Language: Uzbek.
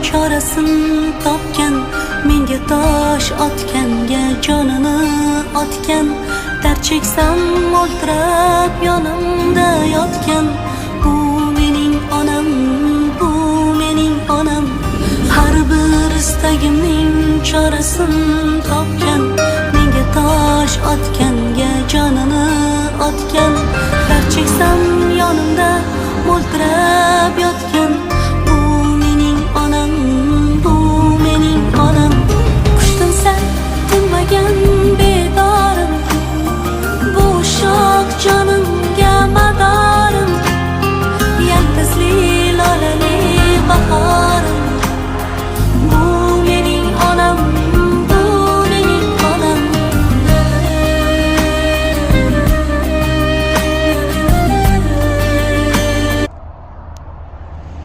chorasin topgan, menga tosh otganga jonini otgan. Dard cheksam o'ltirib yonimda yotgan. Bu mening onam, bu mening onam. Har bir istagimning chorasin topgan, menga tosh otganga jonini otgan. Dard cheksam yonimda